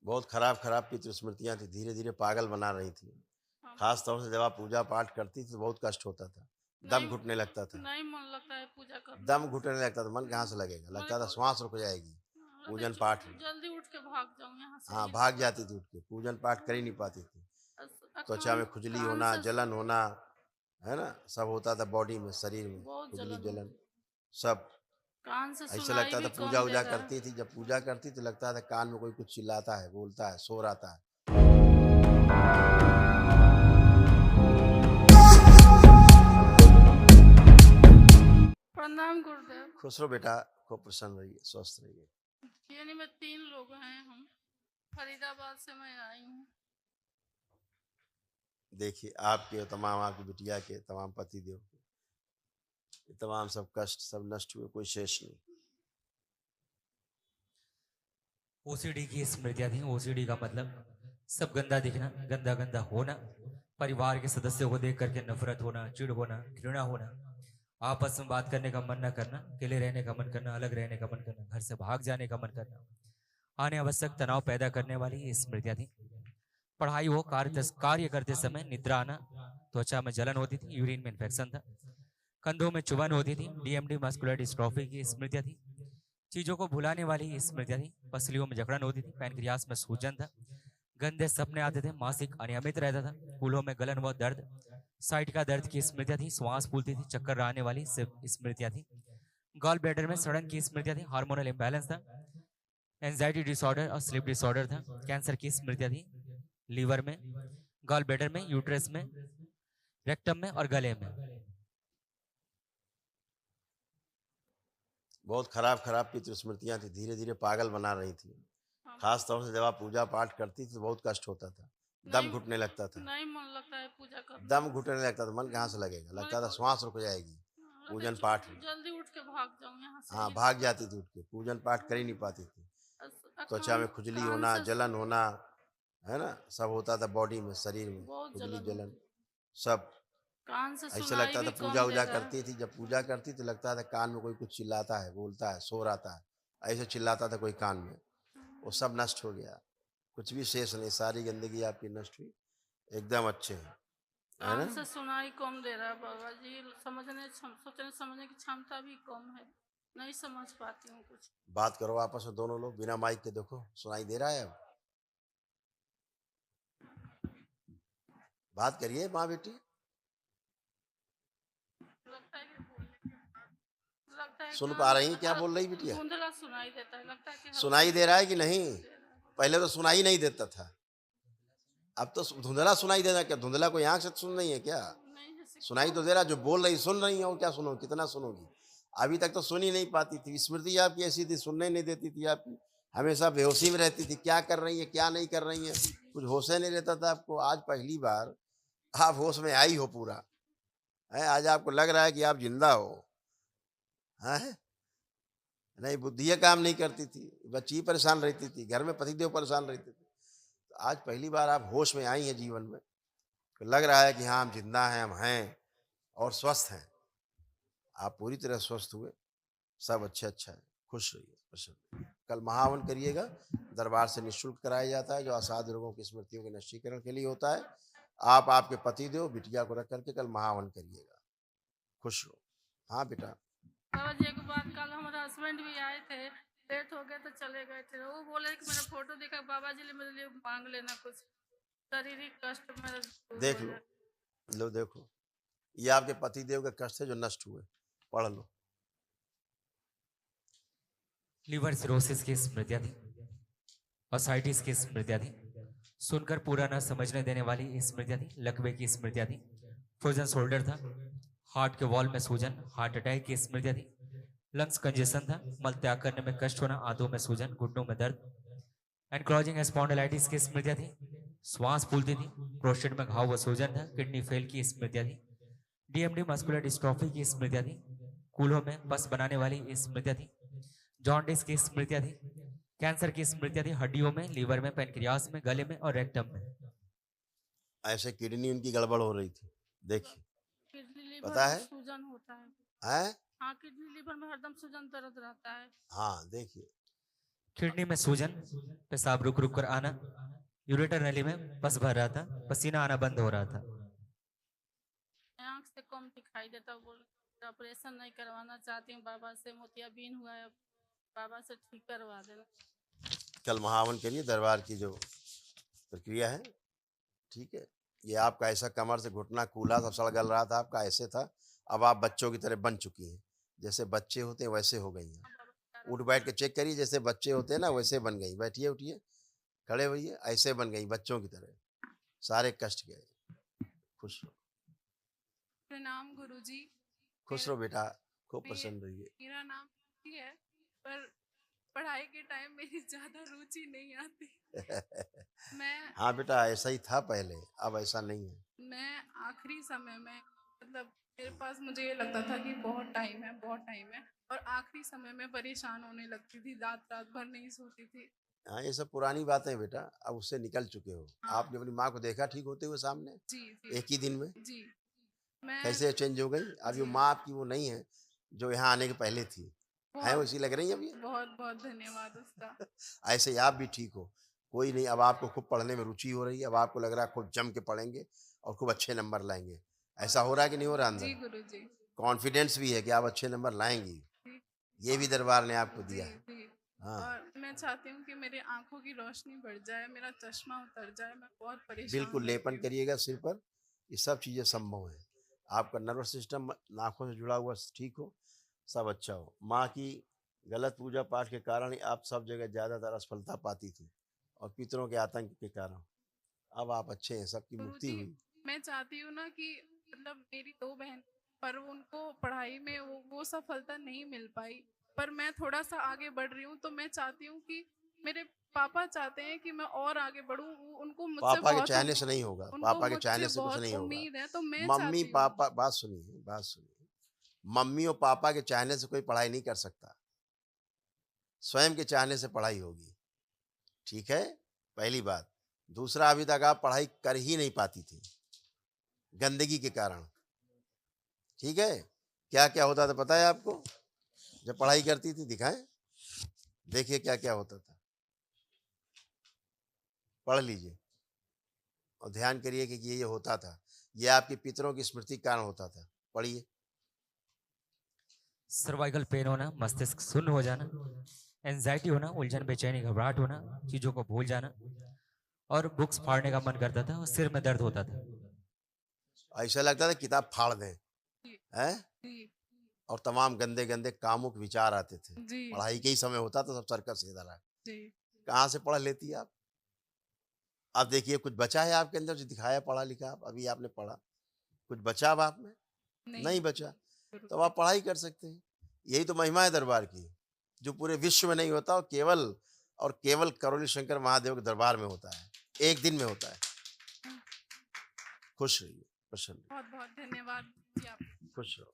बहुत खराब खराब की स्मृतियाँ थी, धीरे धीरे पागल बना रही थी। हाँ, खास तौर से जब आप पूजा पाठ करती थी तो बहुत कष्ट होता था, नहीं दम घुटने लगता था। नहीं मन लगता है पूजा करने दम में। घुटने लगता था, मन कहाँ से लगेगा, मेरे लगता था को श्वास रुक जाएगी लगता है पूजन पाठ में। जल्दी उठ के भाग जाऊं यहाँ से, हाँ, ये भाग लगता जाती थी उठ के, पूजन पाठ कर ही नहीं पाती थी। त्वचा कान में खुजली कान होना, से जलन होना, है ना, सब होता था बॉडी में, शरीर में बहुत खुजली जलन जलन होती। सब। कान से ऐसा सुनाई लगता था भी पूजा कम दे वूजा रहा है। करती थी, जब पूजा करती तो लगता था कान में कोई कुछ चिल्लाता है, बोलता है, शोर आता है। प्रणाम गुरुदेव। खुश रहो बेटा, खूब प्रसन्न रहिए, स्वस्थ रहिए। यानी में 3 लोग हैं हम, फरीदाबाद से मैं आई हूँ। देखिए आपके, तमाम आपकी बिटिया के, तमाम पतिदेव के, ये तमाम सब कष्ट सब नष्ट हुए, कोई शेष नहीं। ओसीडी की स्मृतियां थी। ओसीडी का मतलब सब गंदा दिखना, गंदा गंदा होना, परिवार के सदस्यों को देख करके नफरत होना, चिढ़ होना, घृणा होना, आपस में बात करने का मन न करना, अकेले रहने का मन करना, अलग रहने का मन करना, घर से भाग जाने का मन करना, आने आवश्यक तनाव पैदा करने वाली ये स्मृतियां थी। पढ़ाई हो, कार्य करते समय निद्रा आना, त्वचा में जलन होती थी, यूरिन में इन्फेक्शन था, कंधों में चुभन होती थी, डीएमडी मस्कुलर डिस्ट्रॉफी की स्मृतियां थी। चीजों को भुलाने वाली स्मृतियां थी। पसलियों में जकड़न होती थी, पैनक्रियास में सूजन था, गंदे सपने आते थे, मासिक अनियमित रहता था, कूल्हों में गलन व दर्द, साइट का दर्द की स्मृतियां थी, श्वास फूलती थी, चक्कर आने वाली स्मृतियां थी। गॉल ब्लैडर में सड़न की स्मृतियां थी, हार्मोनल इम्बैलेंस था, एंजाइटी डिसऑर्डर और स्लीप डिसऑर्डर था, कैंसर की स्मृतियां थी, लीवर में, गॉल ब्लैडर में, यूट्रस में, रेक्टम में और गले में। बहुत खराब खराब की स्मृतियाँ थी, धीरे धीरे पागल बना रही थी। हाँ, खास तौर से जब आप पूजा पाठ करती थी तो बहुत कष्ट होता था, नहीं दम घुटने लगता था। नहीं मन लगता है पूजा करने दम में। घुटने लगता था, मन कहाँ से लगेगा, मेरे लगता था को श्वास रुक जाएगी लगता पूजन पाठ है में। जल्दी उठ के भाग जाऊं यहाँ से, हाँ, ये भाग लगता जाती थी उठ के, पूजन पाठ कर ही नहीं पाती थी। है। त्वचा में खुजली कान होना, से जलन होना, है ना, सब होता था बॉडी में, शरीर में बहुत खुजली जलन जलन होती। सब। कान से ऐसा सुनाई लगता था भी पूजा कम दे वूजा रहा है। करती थी, जब पूजा करती तो लगता था कान में कोई कुछ चिल्लाता है, बोलता है, शोर आता है, ऐसे चिल्लाता था कोई कान में। वो सब नष्ट हो गया, कुछ भी शेष नहीं, सारी गंदगी आपकी नष्ट हुई, एकदम अच्छे हैं, है कान ना। से सुनाई कम दे रहा है बाबा जी, सोचने समझने की क्षमता भी कम है, नहीं समझ पाती हूँ कुछ। बात करो आपस में दोनों लोग, बिना माइक के, देखो सुनाई दे रहा है अब, बात करिए माँ बेटी। लगता है कि लगता है सुन पा कान रही क्या बोल रही बिटिया? धुंधला सुनाई देता है, लगता है कि हल्का सुनाई दे रहा है कि नहीं? दे रहा है। पहले तो सुनाई नहीं देता था, अब तो धुंधला सुनाई देना, क्या धुंधला कोई आंख से सुन नहीं है क्या? नहीं जैसे सुनाई तो दे रहा, जो बोल रही सुन रही हो, क्या सुनो, कितना सुनोगी? अभी तक तो सुन ही नहीं पाती थी, स्मृति आपकी ऐसी थी, सुनने नहीं देती थी आपकी, हमेशा बेहोशी में रहती थी, क्या कर रही है क्या नहीं कर रही है, कुछ होश नहीं रहता था आपको। आज पहली बार आप होश में आई हो पूरा, है, आज आपको लग रहा है कि आप जिंदा हो, है? नहीं, बुद्धि काम नहीं करती थी, बच्ची परेशान रहती थी, घर में पतिदेव परेशान रहते थे, तो आज पहली बार आप होश में आई हैं जीवन में, तो लग रहा है कि हाँ हम जिंदा हैं, हम हैं और स्वस्थ हैं। आप पूरी तरह स्वस्थ हुए, सब अच्छा है, खुश रहिए, प्रसन्न रहिए। कल महावन करिएगा, दरबार से निःशुल्क कराया जाता है, जो असाध्य रोगों की स्मृतियों के नष्टीकरण के लिए होता है। आप आपके पतिदेव बिटिया को रख करके कल महावन करिएगा, खुश रहो। हाँ बेटा। बाबा जी एक बात, कल हमारे हस्बैंड भी आए थे, लेट हो गए तो चले गए थे, वो बोले कि मेरा फोटो देखा, बाबा जी मेरे लिए मांग लेना कुछ, शारीरिक कष्ट मेरा दूर देख हो लो, जाए। लो देखो, ये आपके पतिदेव के कष्ट है जो नष्ट हुए, पढ़ लो। लिवर सिरोसिस की स्मृतियां थी, ओसाइटिस की स्मृतियां थी, सुनकर पूरा न समझने देने वाली स्मृतियां थी, लकवे की स्मृतियां थी, फ्रोजन शोल्डर था, हार्ट के वॉल में सूजन, हार्ट अटैक की स्मृतियां थी, लंग्स कंजेशन था, मल त्याग करने में कष्ट होना, आंतों में सूजन, घुटनों में दर्द, एनक्रोजिंग स्पॉन्डिलाइटिस की स्मृतियां थी, श्वास फूलती थी, प्रोस्टेट में घाव व सूजन था, किडनी फेल की स्मृतियां थी, डीएमडी मस्कुलर डिस्ट्रॉफी की स्मृतियां थी, कूल्हों में पस बनाने वाली स्मृतियां थी, जॉन्डिस की स्मृतियां थी, कैंसर की स्मृतियां थी, हड्डियों में, लीवर में, पेनक्रियास में, गले में और रेक्टम में। ऐसे किडनी उनकी गड़बड़ हो रही थी, देखिए, किडनी लीवर पता में है? सूजन होता है। हैं? हाँ, किडनी लीवर में हरदम सूजन दर्द रहता है। हाँ देखिए, किडनी में सूजन, पेशाब रुक रुक कर आना, यूरेटर नली में पस भर रहा था, पसीना आना बंद हो रहा था। आँख से कम दिखाई देता, बोल ऑपरेशन नहीं करवाना चाहती हूँ, बाबा से मोतियाबिंद हुआ है, बाबा से ठीक करवा देना। कल महावन करिए, दरबार की जो प्रक्रिया है, ठीक है। ये आपका ऐसा कमर से घुटना कूला सब सड़ गल रहा था, आपका ऐसे था, अब आप बच्चों की तरह बन चुकी हैं, जैसे बच्चे होते हैं वैसे हो गई हैं। उठ बैठ के चेक करिए, जैसे बच्चे होते हैं ना वैसे बन गई। बैठिए, उठिए, खड़े होइए, ऐसे बन गई बच्चों की तरह, सारे कष्ट गए। खुश रहो, प्रणाम गुरुजी। खुश रहो बेटा, खूब मे- प्रसन्न रहिए। मेरा नाम ही है, पर पढ़ाई के टाइम मेरी ज्यादा रुचि नहीं आती। मैं हाँ बेटा, ऐसा ही था पहले, अब ऐसा नहीं है। मैं आखिरी समय में, मतलब मेरे पास मुझे ये लगता था कि बहुत टाइम है, बहुत टाइम है, और आखिरी समय में परेशान होने लगती थी, रात रात भर नहीं सोती थी। हाँ, ये सब पुरानी बातें हैं बेटा, अब उससे निकल चुके हो। हाँ। आपने अपनी माँ को देखा ठीक होते हुए सामने जी जी एक ही दिन में? जी। मैं कैसे चेंज हो गई? अब ये जी। माँ आपकी वो नहीं है जो यहाँ आने के पहले थी, है बहुत वैसी लग रही है अब ये। बहुत बहुत धन्यवाद उसका। ऐसे ही आप भी ठीक हो, कोई नहीं। अब आपको खूब पढ़ने में रुचि हो रही है, अब आपको लग रहा है खूब जम के पढ़ेंगे और खूब अच्छे नंबर लाएंगे। ऐसा हो रहा है कि नहीं हो रहा जी अंदर? गुरुजी। कॉन्फिडेंस भी है कि आप अच्छे नंबर लाएंगी, जी ये भी दरबार ने आपको जी दिया है। जी। हाँ, और मैं चाहती हूँ कि मेरी आंखों की रोशनी बढ़ जाए, मेरा चश्मा उतर जाए, मैं बहुत परेशान बिल्कुल रहती लेपन हूँ। करिएगा सिर पर, ये सब चीज़ें संभव है। आपका नर्वस सिस्टम नाखों से जुड़ा हुआ ठीक हो, सब अच्छा हो। माँ की गलत पूजा पाठ के कारण ही आप सब जगह ज़्यादातर असफलता पाती थी, और पितरों के आतंक के कारण। अब आप अच्छे हैं, सबकी मुक्ति गुरुजी, हुई। मैं चाहती हूँ ना कि मतलब मेरी 2 बहन, पर उनको पढ़ाई में वो सफलता नहीं मिल पाई, पर मैं थोड़ा सा आगे बढ़ रही हूँ, तो मैं चाहती हूँ कि मेरे पापा चाहते हैं कि मैं और आगे बढ़ूँ। उनको मुझसे पापा के बहुत चाहने से नहीं होगा, उनको पापा के मुझसे चाहने से कुछ बहुत नहीं होगा। उम्मीद है, तो मैं मम्मी चाहती हूँ। पापा, बात सुनिए, बात सुनिए। मम्मी और पापा के चाहने से कोई पढ़ाई नहीं कर सकता, स्वयं के चाहने से पढ़ाई होगी, ठीक है, पहली बात। दूसरा, अभी तक आप पढ़ाई कर ही नहीं पाती थी गंदगी के कारण, ठीक है। क्या क्या होता था पता है आपको जब पढ़ाई करती थी? दिखाएं, देखिए क्या क्या होता था, पढ़ लीजिए और ध्यान करिए कि ये होता था। ये आपके पितरों की स्मृति के कारण होता था। पढ़िए। सर्वाइकल पेन होना, मस्तिष्क शून्य हो जाना, एंजाइटी होना, उलझन, बेचैनी, घबराहट होना, चीजों को भूल जाना, और बुक्स फाड़ने का मन करता था और सिर में दर्द होता था। ऐसा लगता था किताब फाड़ दें, जी हैं? जी और तमाम गंदे गंदे कामुक विचार आते थे। जी पढ़ाई के ही समय होता था, सब सर्कस इधर है। जी। कहाँ से पढ़ लेती आप? अब देखिए, कुछ बचा है आपके अंदर जो दिखाया पढ़ा लिखा? आप अभी आपने पढ़ा, कुछ बचा अब आप में? नहीं बचा, तो अब आप पढ़ाई कर सकते हैं। यही तो महिमा है दरबार की, जो पूरे विश्व में नहीं होता, और केवल करौली शंकर महादेव के दरबार में होता है, एक दिन में होता है। खुश रहिए, प्रसन्न रहिए, बहुत बहुत धन्यवाद जी आप। खुश रहो।